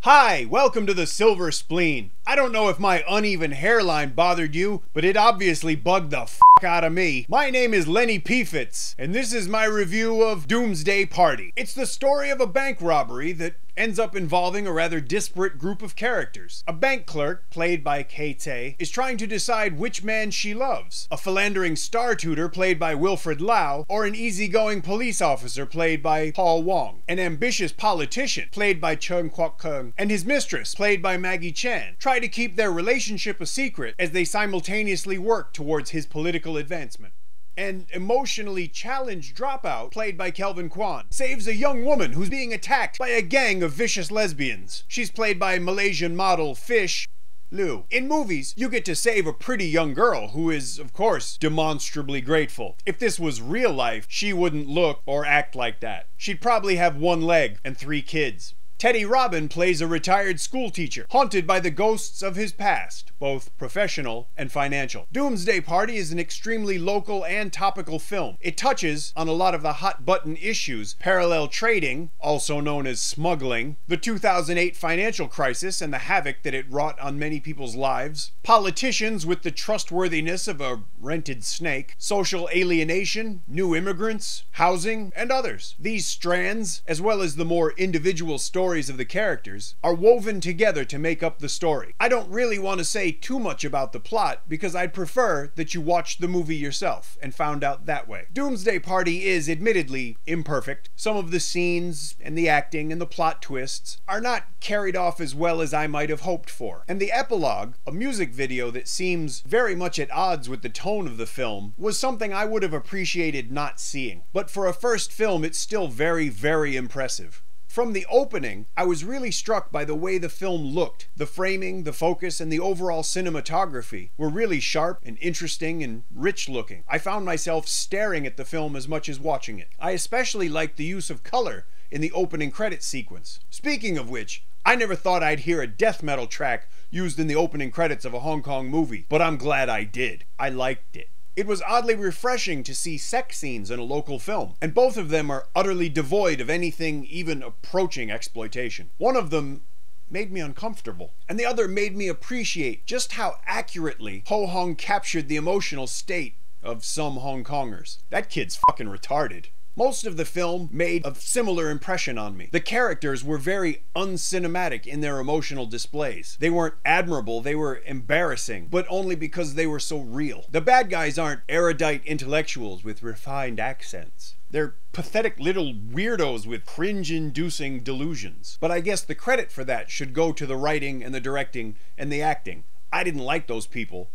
Hi, welcome to the Silver Spleen. I don't know if my uneven hairline bothered you, but it obviously bugged the f*** out of me. My name is Lenny Pfitz, and this is my review of Doomsday Party. It's the story of a bank robbery that ends up involving a rather disparate group of characters. A bank clerk, played by Tse, is trying to decide which man she loves. A philandering star tutor, played by Wilfred Lau, or an easygoing police officer, played by Paul Wong. An ambitious politician, played by Chung Kwok Kung, and his mistress, played by Maggie Chan, try to keep their relationship a secret as they simultaneously work towards his political advancement. An emotionally challenged dropout, played by Kelvin Kwan, saves a young woman who's being attacked by a gang of vicious lesbians. She's played by Malaysian model Fish Liu. In movies, you get to save a pretty young girl who is, of course, demonstrably grateful. If this was real life, she wouldn't look or act like that. She'd probably have one leg and 3 kids. Teddy Robin plays a retired schoolteacher, haunted by the ghosts of his past, both professional and financial. Doomsday Party is an extremely local and topical film. It touches on a lot of the hot-button issues: parallel trading, also known as smuggling, the 2008 financial crisis and the havoc that it wrought on many people's lives, politicians with the trustworthiness of a rented snake, social alienation, new immigrants, housing, and others. These strands, as well as the more individual stories of the characters, are woven together to make up the story. I don't really want to say too much about the plot because I'd prefer that you watched the movie yourself and found out that way. Doomsday Party is admittedly imperfect. Some of the scenes and the acting and the plot twists are not carried off as well as I might have hoped for. And the epilogue, a music video that seems very much at odds with the tone of the film, was something I would have appreciated not seeing. But for a first film, it's still very, very impressive. From the opening, I was really struck by the way the film looked. The framing, the focus, and the overall cinematography were really sharp and interesting and rich looking. I found myself staring at the film as much as watching it. I especially liked the use of color in the opening credits sequence. Speaking of which, I never thought I'd hear a death metal track used in the opening credits of a Hong Kong movie, but I'm glad I did. I liked it. It was oddly refreshing to see sex scenes in a local film, and both of them are utterly devoid of anything even approaching exploitation. One of them made me uncomfortable, and the other made me appreciate just how accurately Ho Hong captured the emotional state of some Hong Kongers. That kid's fucking retarded. Most of the film made a similar impression on me. The characters were very uncinematic in their emotional displays. They weren't admirable, they were embarrassing, but only because they were so real. The bad guys aren't erudite intellectuals with refined accents. They're pathetic little weirdos with cringe-inducing delusions. But I guess the credit for that should go to the writing and the directing and the acting. I didn't like those people,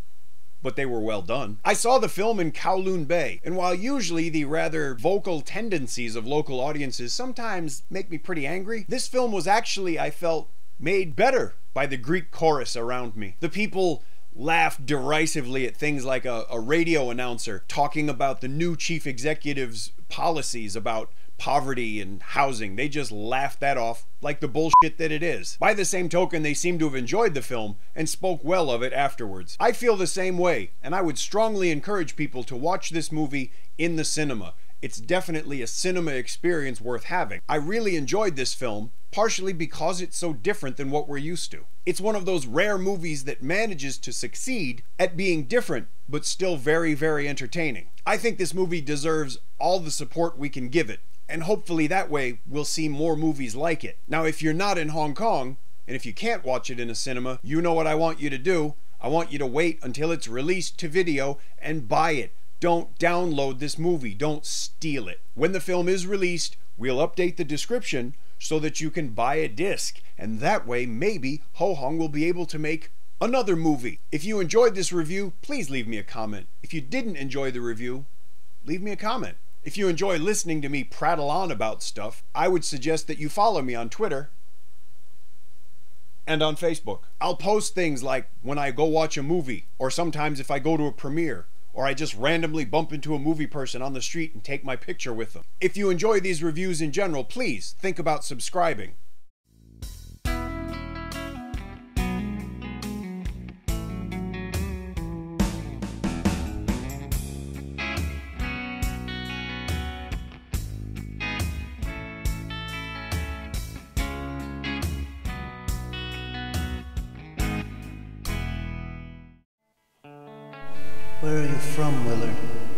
but they were well done. I saw the film in Kowloon Bay, and while usually the rather vocal tendencies of local audiences sometimes make me pretty angry, this film was actually, I felt, made better by the Greek chorus around me. The people laughed derisively at things like a radio announcer talking about the new chief executive's policies about poverty and housing. They just laughed that off like the bullshit that it is. By the same token, they seemed to have enjoyed the film and spoke well of it afterwards. I feel the same way, and I would strongly encourage people to watch this movie in the cinema. It's definitely a cinema experience worth having. I really enjoyed this film, partially because it's so different than what we're used to. It's one of those rare movies that manages to succeed at being different, but still very, very entertaining. I think this movie deserves all the support we can give it, and hopefully that way we'll see more movies like it. Now, if you're not in Hong Kong, and if you can't watch it in a cinema, you know what I want you to do. I want you to wait until it's released to video and buy it. Don't download this movie. Don't steal it. When the film is released, we'll update the description so that you can buy a disc, and that way maybe Ho Hong will be able to make another movie. If you enjoyed this review, please leave me a comment. If you didn't enjoy the review, leave me a comment. If you enjoy listening to me prattle on about stuff, I would suggest that you follow me on Twitter and on Facebook. I'll post things like when I go watch a movie, or sometimes if I go to a premiere, or I just randomly bump into a movie person on the street and take my picture with them. If you enjoy these reviews in general, please think about subscribing. Where are you from, Willard?